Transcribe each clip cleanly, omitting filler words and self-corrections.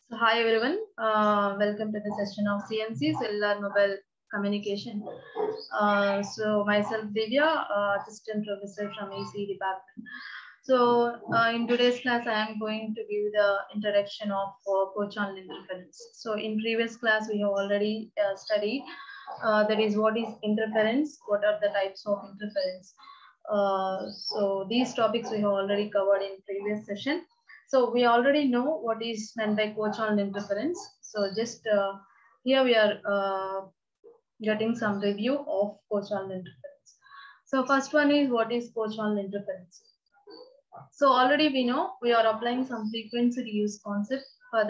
So hi everyone, welcome to the session of CMC Cellular Mobile Communication. So myself Divya, Assistant Professor from EC Department. So in today's class, I am going to give the introduction of co-channel interference. So in previous class, we have already studied that is what is interference, what are the types of interference. So these topics we have already covered in previous session. So we already know what is meant by co-channel interference. So just here we are getting some review of co-channel interference. So first one is what is co-channel interference. So already we know we are applying some frequency reuse concept for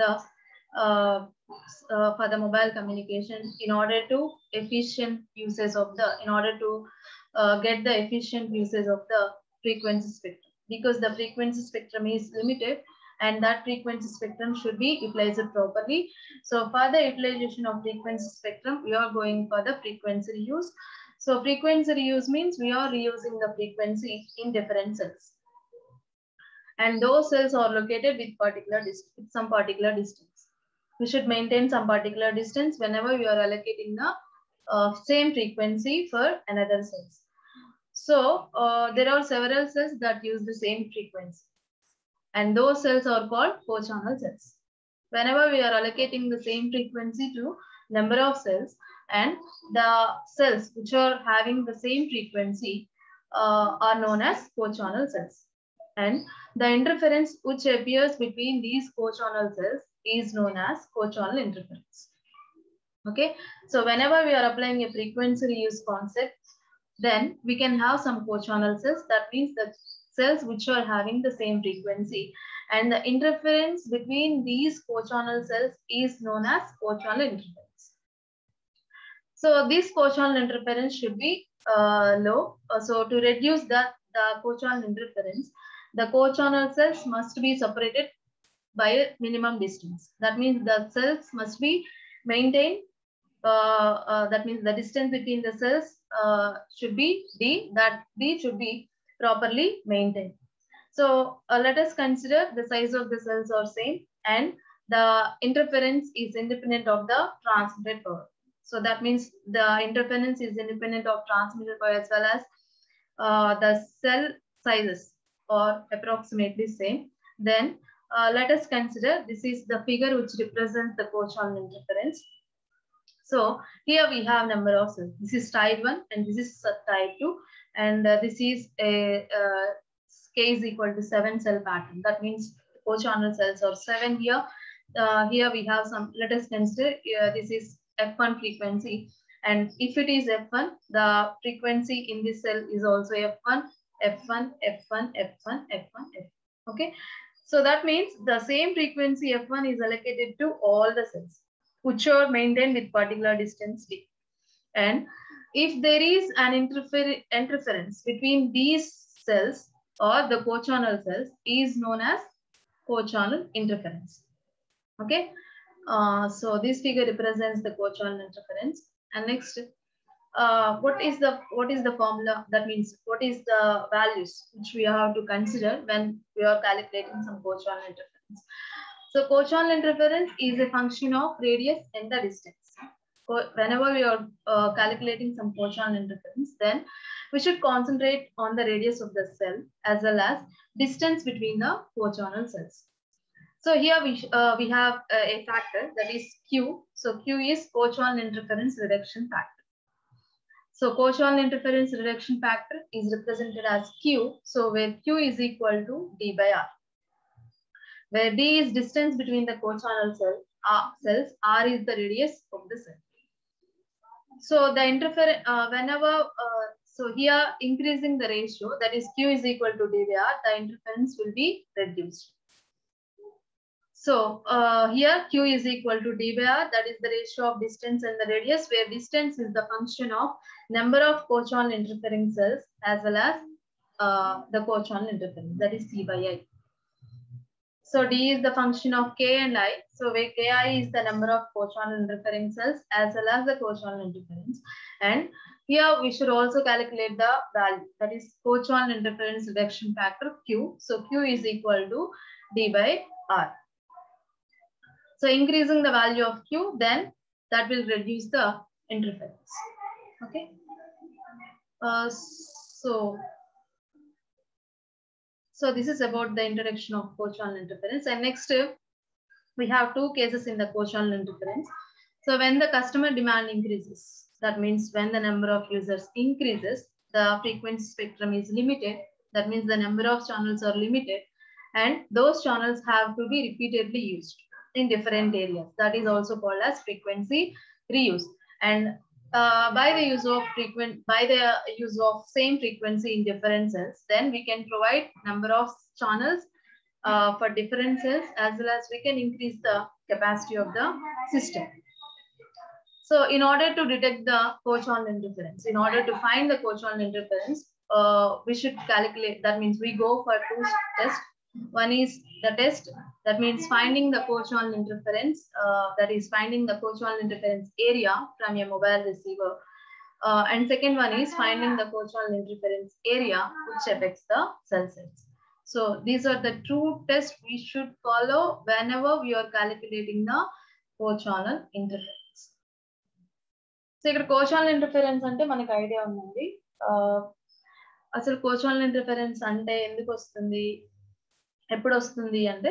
the mobile communication in order to efficient uses of the get the efficient uses of the frequency spectrum, because the frequency spectrum is limited and that frequency spectrum should be utilized properly. So for the utilization of frequency spectrum, we are going for the frequency reuse. So frequency reuse means we are reusing the frequency in different cells, and those cells are located with some particular distance. We should maintain some particular distance whenever we are allocating the same frequency for another cells. So there are several cells that use the same frequency, and those cells are called co-channel cells. Whenever we are allocating the same frequency to number of cells, and the cells which are having the same frequency are known as co-channel cells. And the interference which appears between these co-channel cells is known as co-channel interference. Okay, so whenever we are applying a frequency reuse concept, then we can have some co-channel cells. That means the cells which are having the same frequency, and the interference between these co-channel cells is known as co-channel interference. So this co-channel interference should be low. So to reduce the co-channel interference, the co-channel cells must be separated by a minimum distance. That means the cells must be maintained. That means the distance between the cells should be D. That D should be properly maintained. So let us consider the size of the cells are same, and the interference is independent of the transmitted power. So that means the interference is independent of transmitted power as well as the cell sizes are approximately same. Then let us consider, this is the figure which represents the co-channel interference. So here we have number of cells. This is type 1 and this is type 2, and this is a K is equal to 7 cell pattern. That means co-channel cells are 7 here. Here we have some, let us consider this is F1 frequency, and if it is F1, the frequency in this cell is also F1, F1, F1, F1, F1, F1. Okay, so that means the same frequency F1 is allocated to all the cells which are maintained with particular distance D. And if there is an interference between these cells or the co-channel cells is known as co-channel interference. Okay, so this figure represents the co-channel interference. And next, what is the formula? That means what is the values which we have to consider when we are calculating some co-channel interference. So co-channel interference is a function of radius and the distance. Whenever we are calculating some co-channel interference, then we should concentrate on the radius of the cell as well as distance between the co-channel cells. So here we have a factor, that is Q. So Q is co-channel interference reduction factor. So co-channel interference reduction factor is represented as Q. So where Q is equal to D by R, where D is distance between the co-channel cells, R is the radius of the cell. So the interference so here increasing the ratio, that is Q is equal to D by R, the interference will be reduced. So here Q is equal to D by R, that is the ratio of distance and the radius, where distance is the function of number of co-channel interfering cells as well as the co-channel interference, that is C by I. So D is the function of K and I. So where Ki is the number of co-channel interfering cells as well as the co-channel interference. And here we should also calculate the value, that is co-channel interference reduction factor Q. So Q is equal to D by R. So increasing the value of Q, then that will reduce the interference. Okay. So this is about the introduction of co-channel interference. And next, we have two cases in the co-channel interference. So when the customer demand increases, that means when the number of users increases, the frequency spectrum is limited. That means the number of channels are limited, and those channels have to be repeatedly used in different areas. That is also called as frequency reuse. And by the use of same frequency in different cells, then we can provide number of channels for different cells, as well as we can increase the capacity of the system. So in order to detect the co-channel interference, in order to find the co-channel interference, we should calculate. That means we go for two tests. One is the test, that means finding the co-channel interference, that is finding the co-channel interference area from your mobile receiver. And second one is finding the co-channel interference area which affects the cell size. So these are the two tests we should follow whenever we are calculating the co-channel interference. So ఇక్కడ co-channel interference అంటే మనకు idea ఉందండి. అసలు co-channel interference అంటే ఎందుకు వస్తుంది, ఎప్పుడు వస్తుంది అంటే,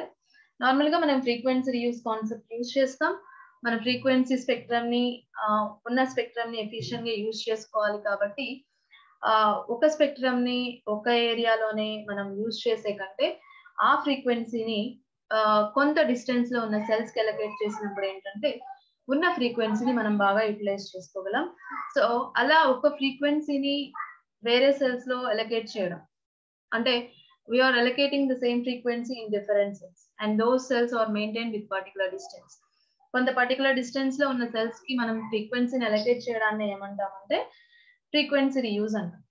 నార్మల్ గా మనం ఫ్రీక్వెన్సీ రీయూస్ కాన్సెప్ట్ యూజ్ చేస్తాం. మన ఫ్రీక్వెన్సీ స్పెక్ట్రమ్ ని ఉన్న స్పెక్ట్రమ్ ని ఎఫిషియెంట్ గా యూజ్ చేసుకోవాలి. కాబట్టి ఒక స్పెక్ట్రమ్ ని ఒక ఏరియాలోనే మనం యూజ్ చేసే కంటే ఆ ఫ్రీక్వెన్సీని కొంత డిస్టెన్స్ లో ఉన్న సెల్స్ కి అలొకేట్ చేసినప్పుడు ఏంటంటే ఉన్న ఫ్రీక్వెన్సీని మనం బాగా యూటిలైజ్ చేసుకోగలం. సో అలా ఒక ఫ్రీక్వెన్సీని వేరే సెల్స్ లో అలొకేట్ చేయడం అంటే we are allocating the same frequency in different cells, and those cells are maintained with particular distance. కొంత పర్టికులర్ డిస్టెన్స్ లో ఉన్న సెల్స్ కి మనం ఫ్రీక్వెన్సీని అలొకేట్ చేయడాన్ని ఏమంటామంటే ఫ్రీక్వెన్సీ రీయూజ్ అంటాం.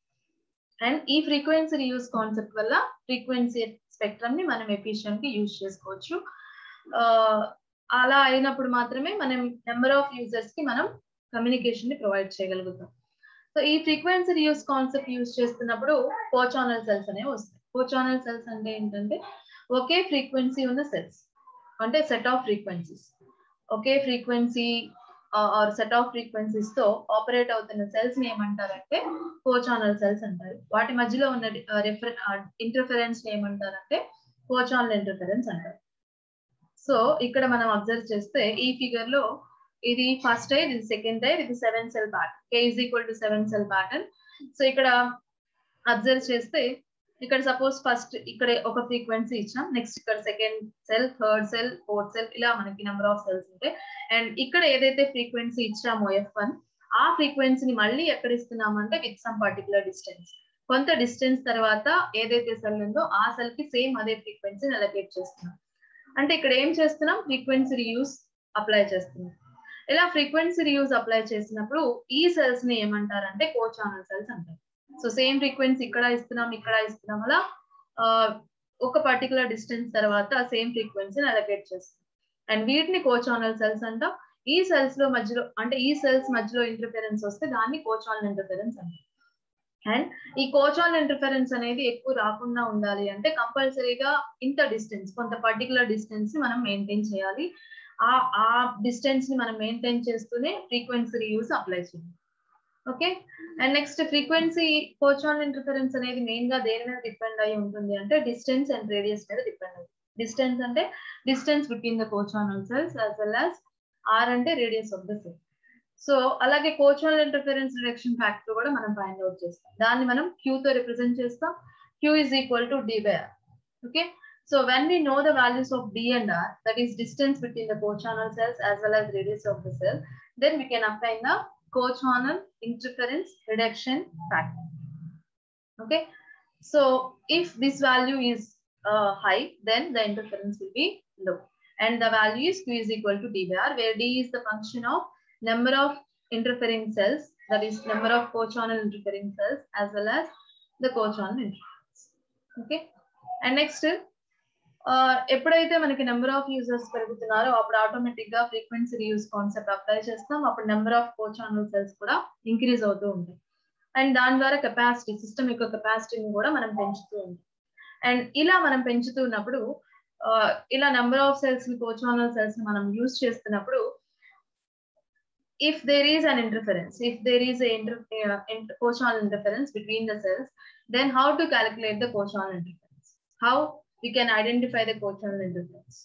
అండ్ ఈ ఫ్రీక్వెన్సీ రీయూజ్ కాన్సెప్ట్ వల్ల ఫ్రీక్వెన్సీ స్పెక్ట్రమ్ ని మనం ఎఫిషియెంట్ గా యూజ్ చేసుకోవచ్చు. అలా అయినప్పుడు మాత్రమే మనం నెంబర్ ఆఫ్ యూజర్స్ కి మనం కమ్యూనికేషన్ ని ప్రొవైడ్ చేయగలుగుతాం. సో ఈ ఫ్రీక్వెన్సీ రీయూజ్ కాన్సెప్ట్ యూజ్ చేస్తున్నప్పుడు కో-ఛానల్ సెల్స్ అనేవి వస్తాయి. కో-ఛానల్ సెల్స్ అంటే ఏంటంటే ఒకే ఫ్రీక్వెన్సీ ఉన్న సెల్స్, అంటే set of frequencies, okay frequency or set of frequencies తో ఆపరేట్ అవుతున్న సెల్స్ ని ఏమంటారంటే కో-ఛానల్ సెల్స్ అంటారు. వాటి మధ్యలో ఉన్న ఇంటర్ఫరెన్స్ ని ఏమంటారంటే కో-ఛానల్ ఇంటర్ఫరెన్స్ అంటారు. సో ఇక్కడ మనం అబ్జర్వ్ చేస్తే ఈ ఫిగర్ లో ఇది ఫస్ట్ టైర్, ఇది సెకండ్ టైర్, ఇది 7 cell pattern, K = 7 cell pattern. So ఇక్కడ అబ్జర్వ్ చేస్తే ఇక్కడ సపోజ్ ఫస్ట్ ఇక్కడ ఒక ఫ్రీక్వెన్సీ ఇచ్చాం, నెక్స్ట్ ఇక్కడ second cell, third cell, fourth cell, ఇలా మనకి నెంబర్ ఆఫ్ సెల్స్ ఉంటాయి. అండ్ ఇక్కడ ఏదైతే ఫ్రీక్వెన్సీ ఇచ్చామో F1, ఆ ఫ్రీక్వెన్సీని మళ్ళీ ఎక్కడ ఇస్తున్నామంటే విత్ సమ్ పర్టికులర్ డిస్టెన్స్, కొంత డిస్టెన్స్ తర్వాత ఏదైతే సెల్ ఉందో ఆ సెల్ కి సేమ్ అదే ఫ్రీక్వెన్సీని అలొకేట్ చేస్తున్నాం. అంటే ఇక్కడ ఏం చేస్తున్నాం, ఫ్రీక్వెన్సీ రీయూజ్ అప్లై చేస్తున్నాం. ఇలా ఫ్రీక్వెన్సీ రీయూజ్ అప్లై చేసినప్పుడు ఈ సెల్స్ ని ఏమంటారంటే కో-ఛానల్ సెల్స్ అంటారు. సో సేమ్ ఫ్రీక్వెన్సీ ఇక్కడ ఇస్తున్నాం, ఇక్కడ ఇస్తున్నాం, అలా ఒక పర్టికులర్ డిస్టెన్స్ తర్వాత సేమ్ ఫ్రీక్వెన్సీని అలొకేట్ చేస్తాం. అండ్ వీటిని కో-ఛానల్ సెల్స్ అంటాం. ఈ సెల్స్ లో మధ్యలో అంటే ఈ సెల్స్ మధ్యలో ఇంటర్ఫరెన్స్ వస్తే దాన్ని కో-ఛానల్ ఇంటర్ఫరెన్స్ అంటాం. అండ్ ఈ కో-ఛానల్ ఇంటర్ఫరెన్స్ అనేది ఎక్కువ రాకుండా ఉండాలి అంటే కంపల్సరీగా ఇంత డిస్టెన్స్, కొంత పర్టికులర్ డిస్టెన్స్ ని మనం మెయింటైన్ చేయాలి. ఆ డిస్టెన్స్ ని మనం మెయింటైన్ చేస్తూనే ఫ్రీక్వెన్సీ రీయూజ్ అప్లై చేయాలి. Okay. And next frequency co-channel interference అనేది మెయిన్ గా దేని మీద డిపెండ్ అయి ఉంటుంది అంటే డిస్టెన్స్ అండ్ రేడియస్ మీద డిపెండ్ అవుతుంది. డిస్టెన్స్ అంటే distance between the co-channel cells as well as R అంటే radius of the cell. So అలాగే కో-ఛానల్ ఇంటర్ఫరెన్స్ రిడక్షన్ ఫ్యాక్టర్ కూడా మనం ఫైండ్ అవుట్ చేస్తాం. దాన్ని మనం Q తో రిప్రజెంట్ చేస్తాం. Q = D/R. Okay. So when we know the values of D and R, that is distance between the co-channel cells as well as radius of the cell, then we can obtain the co-channel interference reduction factor. Okay. So if this value is high, then the interference will be low. And the value is Q = D/R, where D is the function of number of interfering cells, that is number of co-channel interfering cells as well as the co-channel interference. Okay. And next, ఎప్పుడైతే మనకి number of users పెరుగుతున్నారో అప్పుడు automatic గా frequency reuse concept apply చేస్తాం. అప్పుడు number of కో-ఛానల్ cells కూడా increase అవుతూ ఉంటాయి. And దాని ద్వారా కెపాసిటీ, సిస్టమ్ యొక్క కెపాసిటీని కూడా మనం పెంచుతూ ఉంటాం. అండ్ ఇలా మనం పెంచుతున్నప్పుడు ఇలా number of cells co-channel cells మనం యూజ్ చేస్తున్నప్పుడు if there is an interference, if there is a co-channel interference between the cells, then how to calculate the co-channel interference? How we can identify the co-channel interference?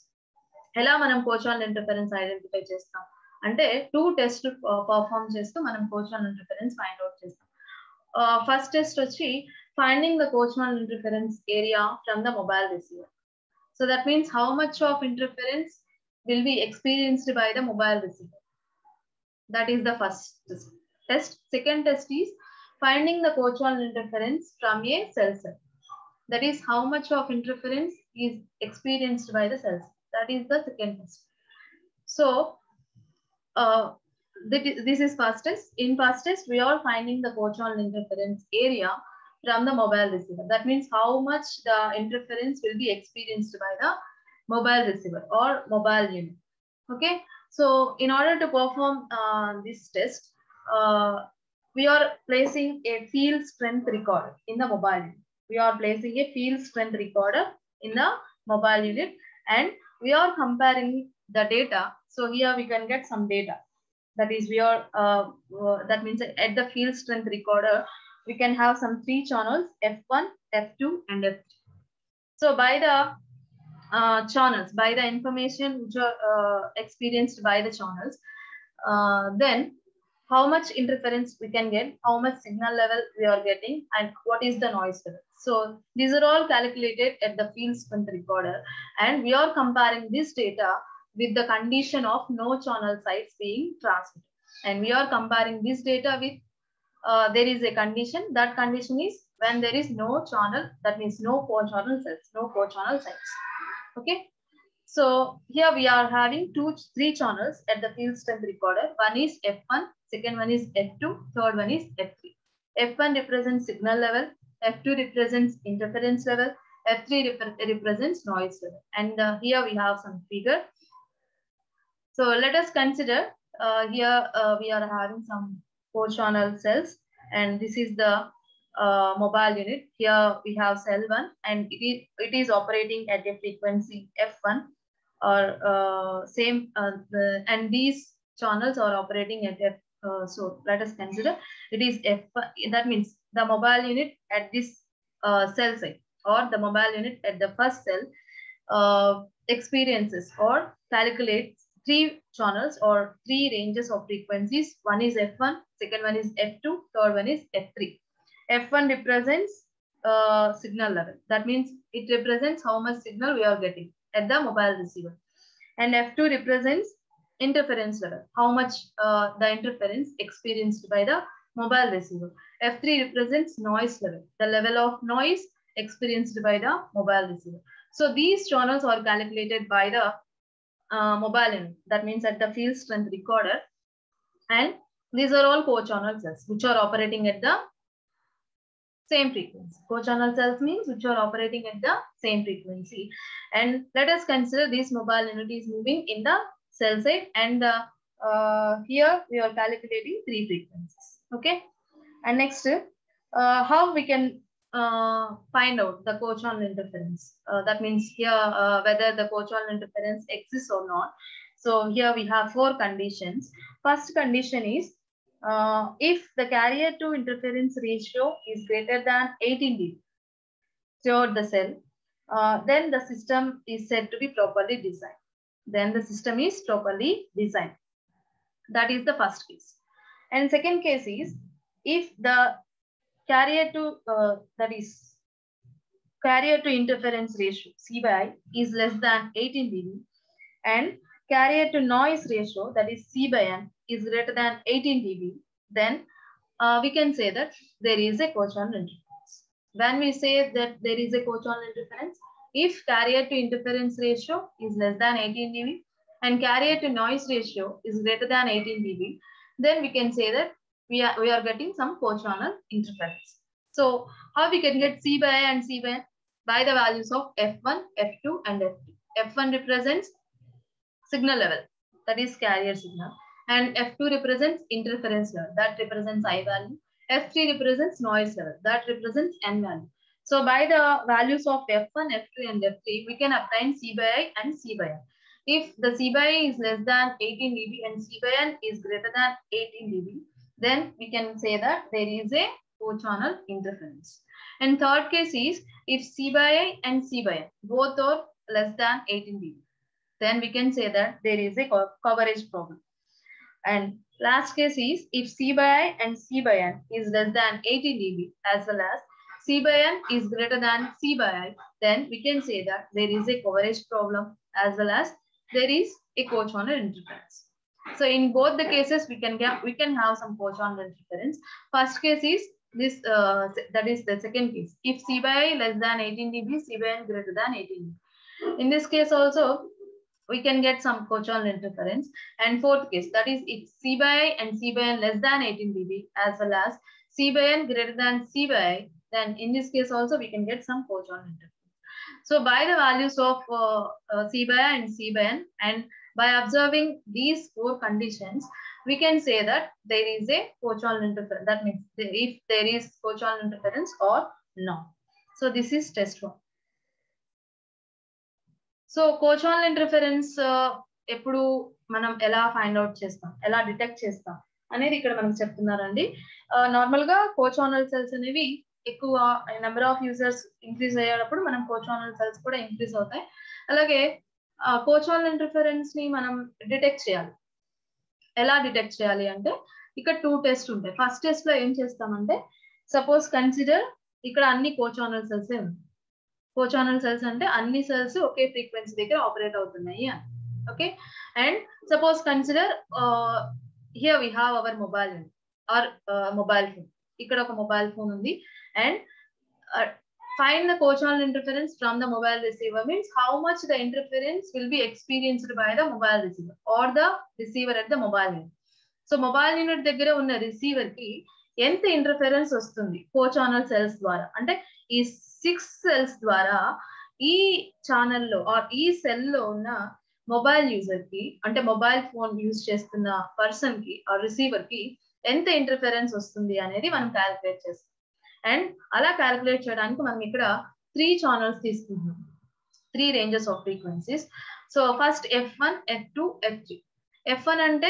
ఎలా మనం co-channel interference identify చేస్తాం అంటే 2 test perform చేస్తూ మనం co-channel interference find out చేస్తాం. First test వచ్చి finding the co-channel interference area from the mobile receiver. So that means how much of interference will be experienced by the mobile receiver. That is the first test. Second test is finding the co-channel interference from a cell set. That is how much of interference is experienced by the cells. That is the second test. So this is first test. In first test, we are finding the co-channel interference area from the mobile receiver. That means how much the interference will be experienced by the mobile receiver or mobile unit. Okay. So in order to perform this test, we are placing a field strength recorder in the mobile unit. We are placing a field strength recorder in the mobile unit and we are comparing the data. So here we can get some data. That is, we are that means at the field strength recorder, we can have some 3 channels, F1, F2, and F3. So by the channels, by the information which are experienced by the channels, then how much interference we can get, how much signal level we are getting, and what is the noise level. So these are all calculated at the field strength recorder, and we are comparing this data with the condition of no channel sites being transmitted. And we are comparing this data with there is a condition. That condition is when there is no channel, that means no co-channel cells, no co-channel sites. Okay. So here we are having 3 channels at the field strength recorder. One is F1, second one is F2, third one is F3. F1 represents signal level, F2 represents interference level, F3 represents noise level. And here we have some figure. So let us consider here we are having some 4 channel cells, and this is the mobile unit. Here we have cell 1, and it is operating at a frequency F1 or same and these channels are operating at F. So let us consider it is F1. That means the mobile unit at this cell site or the mobile unit at the first cell experiences or calculates 3 channels or 3 ranges of frequencies. One is F1, second one is F2, third one is F3. F1 represents signal level. That means it represents how much signal we are getting at the mobile receiver. And F2 represents interference level, how much the interference experienced by the mobile receiver. F3 represents noise level, the level of noise experienced by the mobile receiver. So these channels are calculated by the mobile unit. That means at the field strength recorder. And these are all co-channel cells which are operating at the same frequency. Co-channel cells means which are operating at the same frequency. And let us consider this mobile unit is moving in the cell site, and here we are calculating 3 frequencies. Okay. And next, how we can find out the co-channel interference. That means here whether the co-channel interference exists or not. So here we have 4 conditions. First condition is if the carrier to interference ratio is greater than 18 dB throughout the cell, then the system is said to be properly designed. Then the system is properly designed. That is the first case. And second case is if the carrier to interference ratio C/I is less than 18 dB and carrier to noise ratio, that is C/N, is greater than 18 dB, then we can say that there is a co-channel interference. When we say that there is a co-channel interference, if carrier to interference ratio is less than 18 dB and carrier to noise ratio is greater than 18 dB, then we can say that we are getting some co-channel interference. So how we can get C/I and C/N? By the values of F1, F2, and F3. F1 represents signal level, that is carrier signal, and F2 represents interference level, that represents I value. F3 represents noise level, that represents N value. So by the values of F1, F2 and F3, we can obtain C by I and C by N. If the C by I is less than 18 dB and C by N is greater than 18 dB, then we can say that there is a co-channel interference. And third case is if C by I and C by N both are less than 18 dB, then we can say that there is a coverage problem. And last case is if C by I and C by N is less than 18 dB as well as C by N is greater than C by I, then we can say that there is a coverage problem as well as there is a co-channel interference. So in both the cases, we can have some co-channel interference. First case is this, that is the second case. If C by I less than 18 dB, C by N greater than 18 dB. In this case also, we can get some co-channel interference. And fourth case, that is if C by I and C by N less than 18 dB as well as C by N greater than C by I, then in this case also we can get some co-channel interference. So by the values of C by I and C by N, and by observing these four conditions, we can say that there is a co-channel interference. That means if there is co-channel interference or not. So this is test one. So co-channel interference ఎప్పుడు మనం ఎలా find out చేస్తాం, ఎలా detect చేస్తాం అనేది ఇక్కడ మనకు చెప్తున్నారండి. నార్మల్ గా కోచానల్ సెల్స్ అనేవి ఎక్కువ నెంబర్ ఆఫ్ యూజర్స్ ఇంక్రీజ్ అయ్యేటప్పుడు మనం కోచానల్ సెల్స్ కూడా ఇంక్రీజ్ అవుతాయి. అలాగే కోచానల్ ఇంటర్ఫరెన్స్ ని మనం డిటెక్ట్ చేయాలి. ఎలా డిటెక్ట్ చేయాలి అంటే ఇక్కడ 2 టెస్ట్ ఉంటాయి. ఫస్ట్ టెస్ట్ లో ఏం చేస్తామంటే సపోజ్ కన్సిడర్ ఇక్కడ అన్ని కోచానల్ సెల్స్ ఉన్నాయి. కోచానల్ సెల్స్ అంటే అన్ని సెల్స్ ఒకే ఫ్రీక్వెన్సీ దగ్గర ఆపరేట్ అవుతున్నాయి అని. Okay, and suppose consider here we have our mobile or mobile phone. ఇక్కడ ఒక మొబైల్ ఫోన్ ఉంది and find the co-channel interference from the mobile receiver means how much the interference will be experienced by the mobile receiver or the receiver at the mobile unit. So mobile unit దగ్గర ఉన్న receiver కి ఎంత interference వస్తుంది co-channel cells ద్వారా అంటే ఈ 6 cells ద్వారా ఈ ఛానల్లో ఆర్ ఈ సెల్ లో ఉన్న మొబైల్ యూజర్ కి అంటే మొబైల్ ఫోన్ యూజ్ చేస్తున్న పర్సన్ కి ఆర్ రిసీవర్ కి ఎంత ఇంటర్ఫరెన్స్ వస్తుంది అనేది మనం క్యాలిక్యులేట్ చేస్తాం. అండ్ అలా క్యాలిక్యులేట్ చేయడానికి మనం ఇక్కడ 3 ఛానల్స్ తీసుకుంటున్నాం, 3 ranges of frequencies. So first F1, F2, F3. F1 అంటే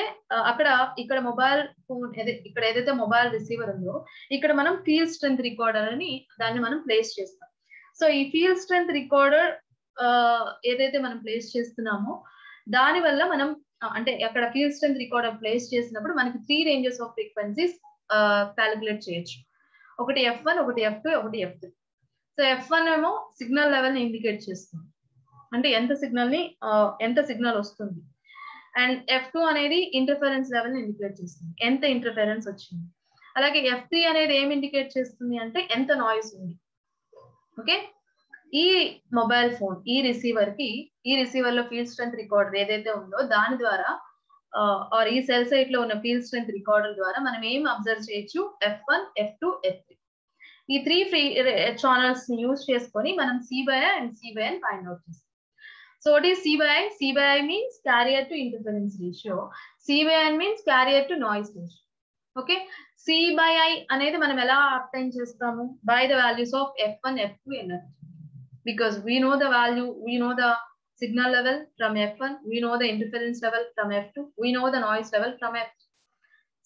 ఇక్కడ మొబైల్ ఫోన్ ఇక్కడ ఏదైతే మొబైల్ రిసీవర్ ఉందో ఇక్కడ మనం ఫీల్డ్ స్ట్రెంత్ రికార్డర్ అని దాన్ని మనం ప్లేస్ చేస్తాం. సో ఈ ఫీల్డ్ స్ట్రెంత్ రికార్డర్ ఏదైతే మనం ప్లేస్ చేస్తున్నామో దాని వల్ల మనం అంటే అక్కడ ఫీల్డ్ స్ట్రెంత్ రికార్డర్ ప్లేస్ చేసినప్పుడు మనకి 3 రేంజెస్ ఆఫ్ ఫ్రీక్వెన్సీస్ క్యాలిక్యులేట్ చేయొచ్చు. ఒకటి F1, ఒకటి F2, ఒకటి F3. సో F1 ఏమో సిగ్నల్ లెవెల్ ని ఇండికేట్ చేస్తుంది, అంటే ఎంత సిగ్నల్ వస్తుంది. అండ్ F2 అనేది ఇంటర్ఫరెన్స్ లెవెల్ ని ఇండికేట్ చేస్తుంది, ఎంత ఇంటర్ఫరెన్స్ వచ్చింది. అలాగే F3 అనేది ఏం ఇండికేట్ చేస్తుంది అంటే ఎంత నాయిస్ ఉంది. ఓకే, ఈ మొబైల్ ఫోన్ ఈ రిసీవర్ లో ఫీల్డ్ స్ట్రెంత్ రికార్డర్ ఏదైతే ఉందో దాని ద్వారా ఆర్ ఈ సెల్ సైట్ లో ఉన్న ఫీల్డ్ స్ట్రెంత్ రికార్డర్ ద్వారా మనం ఏం అబ్జర్వ్ చేయొచ్చు F1, F2, F3. ఈ 3 ఫ్రీ ఛానల్స్ ని యూజ్ చేసుకొని మనం C by I and C by N find out చేస్తాం. So what is C by I? C by I means carrier to interference ratio. C by N means carrier to noise ratio. Okay, C by I అనేది మనం ఎలా obtain చేస్తాము? By the values of F1, F2 and F3. Because we know the value, we know the signal level from F1, we know the interference level from F2, we know the noise level from F3.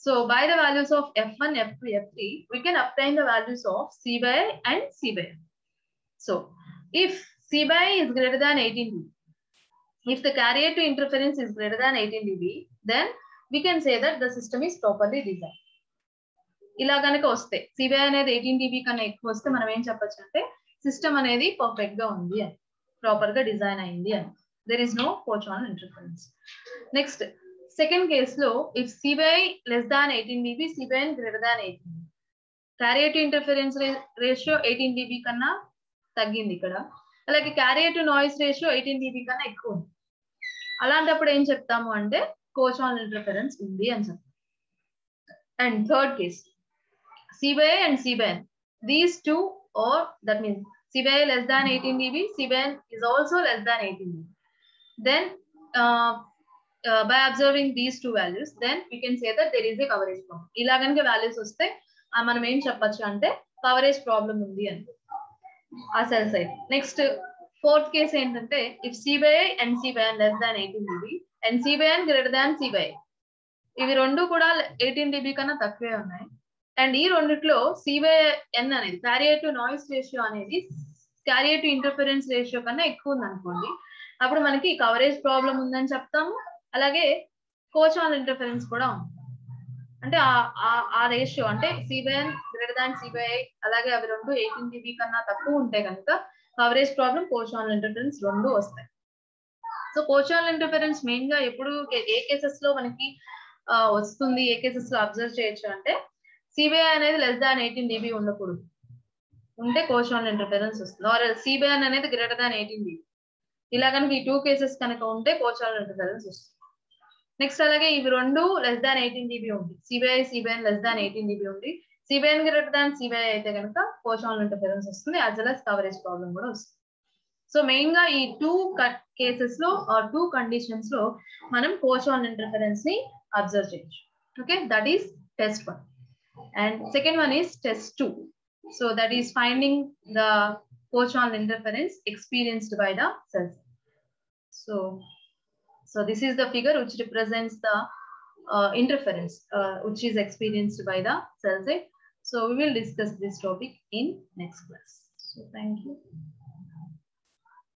So by the values of F1, F2, F3, we can obtain the values of C by I and C by N. So if C by I is greater than 18 dB, if the carrier to interference is greater than 18 dB, then we can say that the system is properly designed. ఇలా గనక వస్తే C by I అనేది 18 dB కన్నా ఎక్కువ వస్తే మనం ఏం చెప్పొచ్చు అంటే సిస్టమ్ అనేది పర్ఫెక్ట్ గా ఉంది అని, ప్రాపర్ గా డిజైన్ అయింది అని. There is no co-channel interference. Next second case లో if C by I less than 18 dB, C by N greater than 18 dB, carrier to interference ratio 18 dB కన్నా తగ్గింది ఇక్కడ. అలాగే carrier to noise ratio 18 dB కన్నా ఎక్కువ ఉంది. అలాంటప్పుడు ఏం చెప్తాము అంటే co-channel interference ఉంది అని చెప్తాం. And third case C by I and C by N, these two, or that means C by I less than 18 dB, C by N is also less than 18 dB. Then by observing these two values, then we can say that there is a coverage problem. ఇలా గనుక values వస్తే మనం ఏం చెప్పొచ్చు అంటే coverage problem ఉంది అని. ఆ cell size. Next fourth case ఏంటంటే if C/I and C/N less than 18 dB and C/N greater than C/I. ఇవి రెండు కూడా 18 dB కన్నా తక్కువే ఉన్నాయి. అండ్ ఈ రెండిట్లో C/N అనేది క్యారియర్ టు నాయిస్ రేషియో అనేది క్యారియర్ టు ఇంటర్ఫరెన్స్ రేషియో కన్నా ఎక్కువ ఉంది అనుకోండి, అప్పుడు మనకి కవరేజ్ ప్రాబ్లం ఉందని చెప్తాము. అలాగే కోచానల్ ఇంటర్ఫరెన్స్ కూడా ఉంది. అంటే ఆ రేషియో అంటే C/N గ్రేటర్ దాన్ C/I అలాగే అవి రెండు 18 dB కన్నా తక్కువ ఉంటే కనుక కవరేజ్ ప్రాబ్లం, కోచానల్ ఇంటర్ఫరెన్స్ రెండు వస్తాయి. సో కోచానల్ ఇంటర్ఫరెన్స్ మెయిన్ గా ఎప్పుడు ఏ కేసెస్ లో మనకి వస్తుంది, ఏ కేసెస్ లో అబ్జర్వ్ చేయొచ్చు అంటే C/I అనేది లెస్ దాన్ 18 dB ఉండకూడదు, ఉంటే కోచానల్ ఇంటర్ఫరెన్స్ వస్తుంది. ఆర్ C/N అనేది గ్రేటర్ దాన్ 18 dB. ఇలా కనుక ఈ 2 కేసెస్ కనుక ఉంటే కోచానల్ ఇంటర్ఫరెన్స్ వస్తుంది. నెక్స్ట్ అలాగే ఇవి రెండు లెస్ దాన్ 18 dB ఉంది. C/N లెస్ దాన్ 18 dB ఉంది. C/N గ్రేటర్ దాన్ C/I అయితే కనుక కోచానల్ ఇంటర్ఫరెన్స్ వస్తుంది, as well as coverage problem కూడా వస్తుంది. సో మెయిన్ గా ఈ 2 కేసెస్ లో 2 కండిషన్స్ లో మనం కోచానల్ ఇంటర్ఫరెన్స్ ని అబ్జర్వ్ చేయొచ్చు. Okay, that is test 1. And second one is test 2. So that is finding the cochaneal interference experienced by the cells. So this is the figure which represents the interference which is experienced by the cell site. So we will discuss this topic in next class. So thank you.